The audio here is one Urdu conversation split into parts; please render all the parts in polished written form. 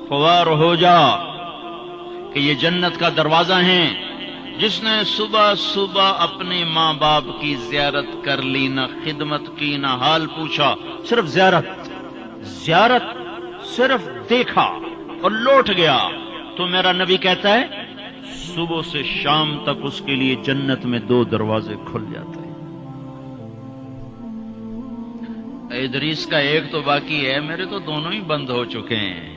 خوار ہو جا کہ یہ جنت کا دروازہ ہیں. جس نے صبح صبح اپنے ماں باپ کی زیارت کر لی، نہ خدمت کی نہ حال پوچھا، صرف زیارت صرف دیکھا اور لوٹ گیا، تو میرا نبی کہتا ہے صبح سے شام تک اس کے لیے جنت میں 2 دروازے کھل جاتے ہیں. ادریس کا ایک تو باقی ہے، میرے تو دونوں ہی بند ہو چکے ہیں.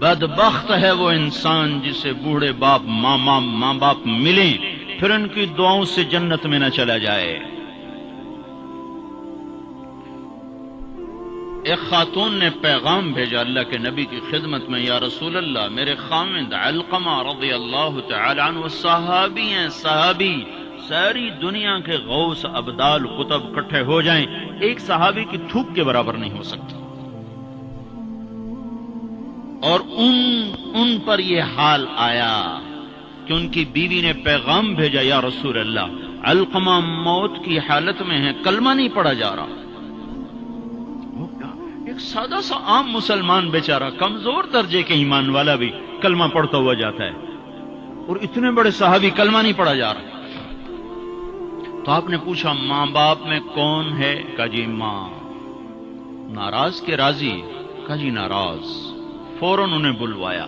بدبخت ہے وہ انسان جسے بوڑھے باپ ماں باپ ملیں پھر ان کی دعاؤں سے جنت میں نہ چلا جائے. ایک خاتون نے پیغام بھیجا اللہ کے نبی کی خدمت میں، یا رسول اللہ میرے خامند علقمہ رضی اللہ تعالی عنہ صحابی ہیں، صحابی، ساری دنیا کے غوث ابدال قطب اکٹھے ہو جائیں ایک صحابی کی تھوک کے برابر نہیں ہو سکتا. اور ان پر یہ حال آیا کہ ان کی بیوی نے پیغام بھیجا، یا رسول اللہ علقمہ موت کی حالت میں ہے، کلمہ نہیں پڑھا جا رہا. ایک سادہ سا عام مسلمان بیچارہ کمزور درجے کے ایمان والا بھی کلمہ پڑھتا ہوا جاتا ہے، اور اتنے بڑے صحابی کلمہ نہیں پڑھا جا رہا. تو آپ نے پوچھا ماں باپ میں کون ہے؟ کہا جی ماں. ناراض کے راضی؟ کہا جی ناراض. فوراً انہیں بلوایا.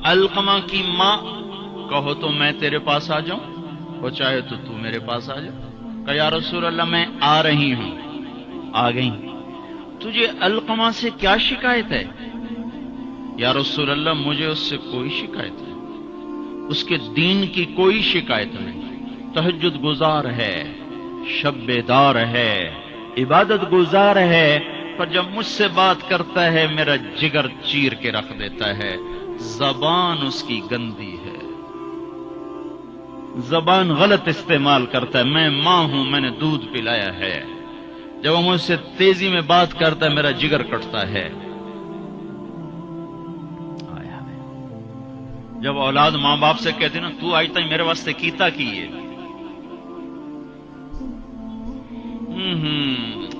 علقمہ کی ماں، کہو تو میں تیرے پاس آ جاؤں، اور چاہے تو میرے پاس آ جا. کہا یا رسول اللہ میں آ رہی ہوں. آ گئی. تجھے علقمہ سے کیا شکایت ہے؟ یا رسول اللہ مجھے اس سے کوئی شکایت نہیں، اس کے دین کی کوئی شکایت نہیں. تہجد گزار ہے، شب بیدار ہے، عبادت گزار ہے، پر جب مجھ سے بات کرتا ہے میرا جگر چیر کے رکھ دیتا ہے. زبان اس کی گندی ہے، زبان غلط استعمال کرتا ہے. میں ماں ہوں، میں نے دودھ پلایا ہے، جب وہ مجھ سے تیزی میں بات کرتا ہے میرا جگر کٹتا ہے. جب اولاد ماں باپ سے کہتے نا تو آج تک میرے واسطے کیتا کی ہے،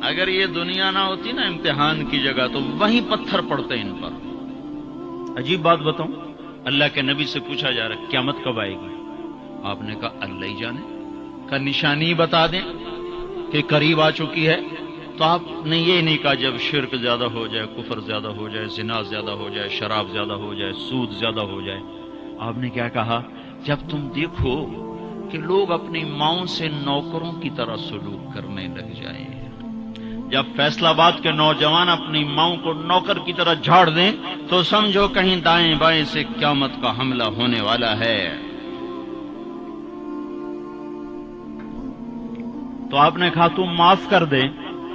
اگر یہ دنیا نہ ہوتی نا امتحان کی جگہ تو وہیں پتھر پڑتے ان پر. عجیب بات بتاؤں، اللہ کے نبی سے پوچھا جا رہا قیامت کب آئے گی؟ آپ نے کہا اللہ ہی جانے. کا نشانی بتا دیں کہ قریب آ چکی ہے. تو آپ نے یہ نہیں کہا جب شرک زیادہ ہو جائے، کفر زیادہ ہو جائے، زنا زیادہ ہو جائے، شراب زیادہ ہو جائے، سود زیادہ ہو جائے. آپ نے کیا کہا؟ جب تم دیکھو کہ لوگ اپنی ماؤں سے نوکروں کی طرح سلوک کرنے لگ جائیں، جب فیصلہ آباد کے نوجوان اپنی ماؤں کو نوکر کی طرح جھاڑ دیں تو سمجھو کہیں دائیں بائیں سے قیامت کا حملہ ہونے والا ہے. تو آپ نے کہا تم معاف کر دے.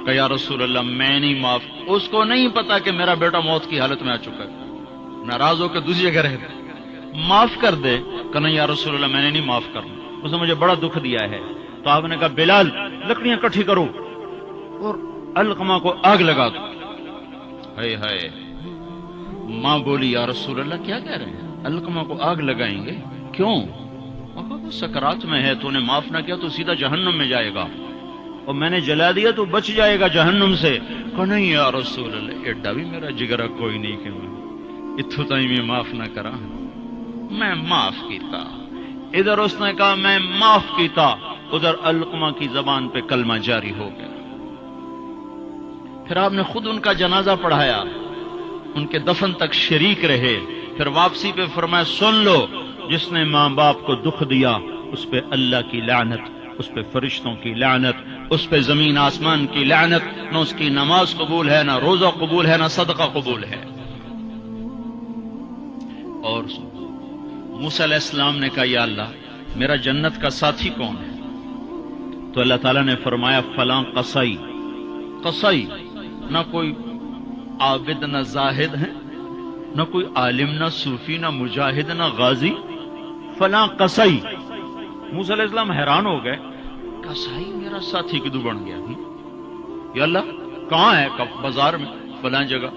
کہ یا رسول اللہ میں نہیں معاف. اس کو نہیں پتا کہ میرا بیٹا موت کی حالت میں آ چکا ہے، ناراض ہو کے دوسری جگہ رہتا. معاف کر دے. کہ نہیں یا رسول اللہ میں نے نہیں معاف کرنا، اس نے مجھے بڑا دکھ دیا ہے. تو آپ نے کہا بلال لکڑیاں اکٹھی کرو اور علقمہ کو آگ لگا دو. ہائے ہائے. ماں بولی یا رسول اللہ کیا کہہ رہے ہیں؟ علقمہ کو آگ لگائیں گے؟ کیوں؟ وہ سکرات میں ہے، تو نے معاف نہ کیا تو سیدھا جہنم میں جائے گا، اور میں نے جلا دیا تو بچ جائے گا جہنم سے. کہ نہیں یا رسول اللہ ایڈا بھی میرا جگرا کوئی نہیں کہ میں اتھو تائیں میں معاف نہ کرا. میں معاف کیتا. ادھر اس نے کہا میں معاف کیتا، ادھر علقمہ کی زبان پہ کلمہ جاری ہو گیا. پھر آپ نے خود ان کا جنازہ پڑھایا، ان کے دفن تک شریک رہے. پھر واپسی پہ فرمایا سن لو، جس نے ماں باپ کو دکھ دیا اس پہ اللہ کی لعنت، اس پہ فرشتوں کی لعنت، اس پہ زمین آسمان کی لعنت. نہ اس کی نماز قبول ہے، نہ روزہ قبول ہے، نہ صدقہ قبول ہے. اور موسیٰ علیہ السلام نے کہا یا اللہ میرا جنت کا ساتھی کون ہے؟ تو اللہ تعالیٰ نے فرمایا فلاں قصائی. قصائی نہ کوئی عابد نہ زاہد ہے، نہ کوئی عالم نہ صوفی نہ مجاہد نہ غازی، فلاں قصائی. موسیٰ علیہ السلام حیران ہو گئے، قصائی میرا ساتھی کدو بن گیا؟ یا اللہ کہاں ہے؟ بازار میں فلاں جگہ.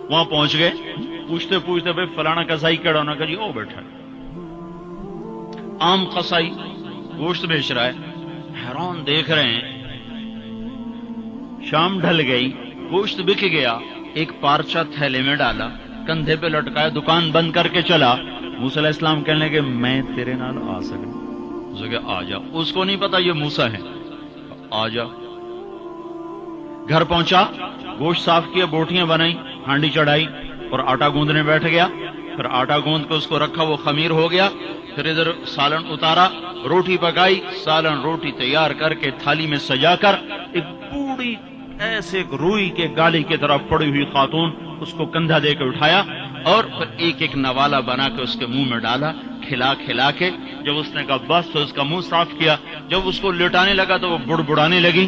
وہاں پہنچ گئے، پوچھتے پوچھتے بھائی فلانا قصائی کیڑا ہونا کہ جی او بیٹھا ہے. عام قصائی گوشت بیچ رہا ہے. حیران دیکھ رہے ہیں شام ڈھل گئی، گوشت بک گیا، ایک پارچہ تھیلے میں ڈالا، کندھے پہ لٹکایا، دکان بند کر کے چلا۔ موسیٰ علیہ السلام کہنے لگے میں تیرے نال آ سکتا؟ اسے کہ آ جا۔ اس کو نہیں پتا یہ موسیٰ ہے، آ جا۔ گھر پہنچا، گوشت صاف کیا، بوٹیاں بنائی، ہانڈی چڑھائی اور آٹا گوندنے بیٹھ گیا۔ پھر آٹا گوند کے اس کو رکھا، وہ خمیر ہو گیا۔ پھر ادھر سالن اتارا، روٹی پکائی، سالن روٹی تیار کر کے تھالی میں سجا کر ایک بوڑھی ایسے ایک روئی کے گالی کی طرف پڑی ہوئی خاتون، اس کو کندھا دے کے اٹھایا اور پھر ایک ایک نوالا بنا کے اس کے منہ میں ڈالا، کھلا کے جب اس نے کہا بس تو اس کا منہ صاف کیا۔ جب اس کو لٹانے لگا تو وہ بڑبڑانے لگی۔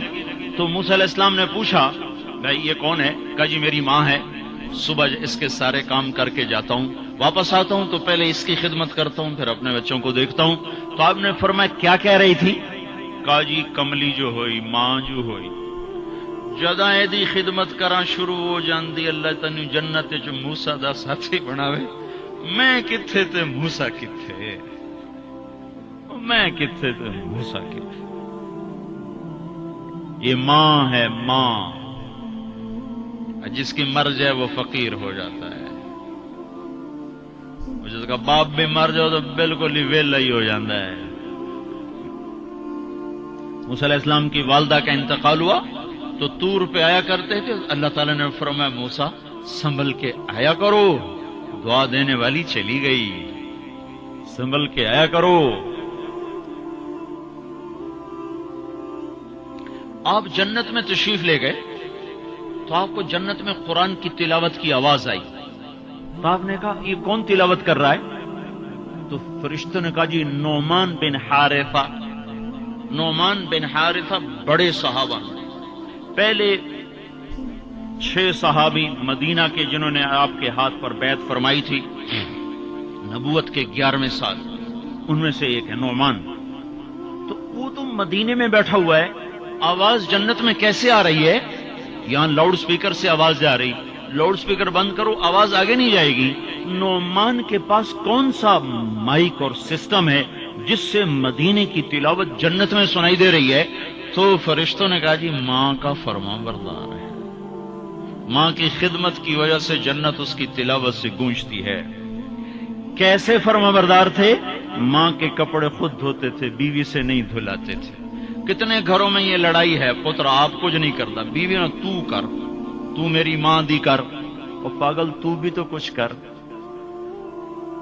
تو موسیٰ علیہ السلام نے پوچھا بھائی یہ کون ہے؟ کہا جی میری ماں ہے، صبح اس کے سارے کام کر کے جاتا ہوں، واپس آتا ہوں تو پہلے اس کی خدمت کرتا ہوں، پھر اپنے بچوں کو دیکھتا ہوں۔ تو آپ نے فرمایا کیا کہہ رہی تھی؟ کہا جی کملی جو ہوئی، ماں جو ہوئی، جدا ایدی خدمت کراں شروع ہو جاندی، اللہ تنو جنت چ موسیٰ دا ساتھی بناوے، میں کتھے تے موسیٰ کتھے، میں کتھے تے موسیٰ کتھے۔ یہ ماں ہے، ماں، جس کی مر جائے وہ فقیر ہو جاتا ہے، جس کا باپ بھی مر جاؤ تو بالکل ہی ویلا ہی ہو جاتا ہے۔ موسیٰ علیہ السلام کی والدہ کا انتقال ہوا تو طور پہ آیا کرتے تھے، اللہ تعالیٰ نے فرمایا موسیٰ سنبھل کے آیا کرو، دعا دینے والی چلی گئی، سنبھل کے آیا کرو۔ آپ جنت میں تشریف لے گئے تو آپ کو جنت میں قرآن کی تلاوت کی آواز آئی، تو آپ نے کہا یہ کون تلاوت کر رہا ہے؟ تو فرشتوں نے کہا جی نعمان بن حارثہ۔ نعمان بن حارثہ بڑے صحابہ، پہلے 6 صحابی مدینہ کے جنہوں نے آپ کے ہاتھ پر بیعت فرمائی تھی نبوت کے 11ویں سال، ان میں سے ایک ہے نعمان۔ تو وہ تو مدینے میں بیٹھا ہوا ہے، آواز جنت میں کیسے آ رہی ہے؟ یہاں لاؤڈ سپیکر سے آواز جا رہی، لاؤڈ سپیکر بند کرو آواز آگے نہیں جائے گی۔ نعمان کے پاس کون سا مائک اور سسٹم ہے جس سے مدینے کی تلاوت جنت میں سنائی دے رہی ہے؟ تو فرشتوں نے کہا جی ماں کا فرما بردار ہے، ماں کی خدمت کی وجہ سے جنت اس کی تلاوت سے گونجتی ہے۔ کیسے فرما بردار تھے؟ ماں کے کپڑے خود دھوتے تھے، بیوی سے نہیں دھلاتے تھے۔ کتنے گھروں میں یہ لڑائی ہے، پتر آپ کچھ نہیں کرتا، بیوی نے تو کر، تو میری ماں دی کر، اور پاگل تو بھی تو کچھ کر،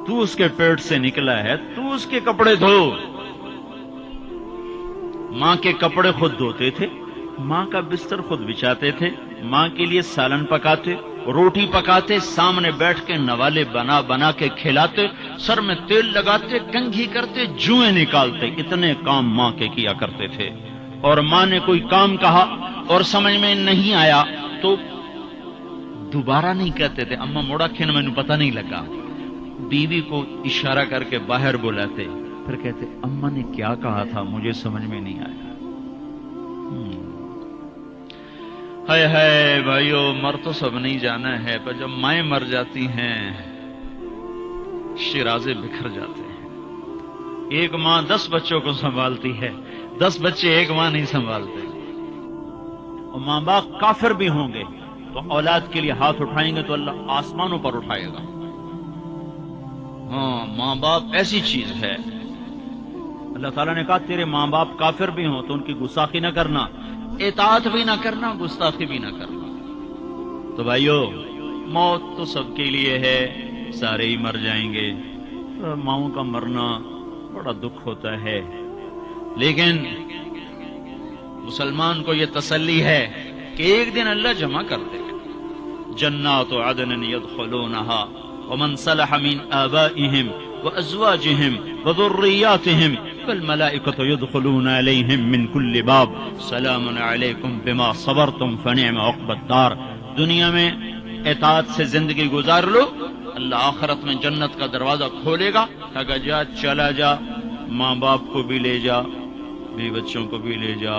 تو اس کے پیٹ سے نکلا ہے، تو اس کے کپڑے دھو۔ ماں کے کپڑے خود دھوتے تھے، ماں کا بستر خود بچھاتے تھے، ماں کے لیے سالن پکاتے، روٹی پکاتے، سامنے بیٹھ کے نوالے بنا بنا کے کھلاتے، سر میں تیل لگاتے، کنگھی کرتے، جوئیں نکالتے، اتنے کام ماں کے کیا کرتے تھے۔ اور ماں نے کوئی کام کہا اور سمجھ میں نہیں آیا تو دوبارہ نہیں کہتے تھے اماں موڑا کھین مینوں پتہ نہیں لگا، بیوی کو اشارہ کر کے باہر بلاتے، پھر کہتے اماں نے کیا کہا تھا مجھے سمجھ میں نہیں آیا۔ ہائے ہائے بھائیو، مر تو سب نہیں جانا ہے، پر جب مائیں مر جاتی ہیں شیرازے بکھر جاتے ہیں۔ ایک ماں 10 بچوں کو سنبھالتی ہے، 10 بچے ایک ماں نہیں سنبھالتے۔ اور ماں باپ کافر بھی ہوں گے تو اولاد کے لیے ہاتھ اٹھائیں گے تو اللہ آسمانوں پر اٹھائے گا۔ ہاں، ماں باپ ایسی چیز ہے۔ اللہ تعالیٰ نے کہا تیرے ماں باپ کافر بھی ہوں تو ان کی گستاخی نہ کرنا، اطاعت بھی نہ کرنا، گستاخی بھی نہ کرنا۔ تو بھائیو، موت تو سب کے لیے ہے، سارے ہی مر جائیں گے۔ ماؤں کا مرنا بڑا دکھ ہوتا ہے، لیکن مسلمان کو یہ تسلی ہے کہ ایک دن اللہ جمع کر دے گا۔ جنات عدن يدخلونها ومن صلح من آبائهم وأزواجهم وذرياتهم والملائكة يدخلون عليهم من كل باب سلام عليكم بما صبرتم فنعم عقبى الدار۔ دنیا میں اطاعت سے زندگی گزار لو، اللہ آخرت میں جنت کا دروازہ کھولے گا، کہا جا چلا جا، ماں باپ کو بھی لے جا، بیوی بچوں کو بھی لے جا،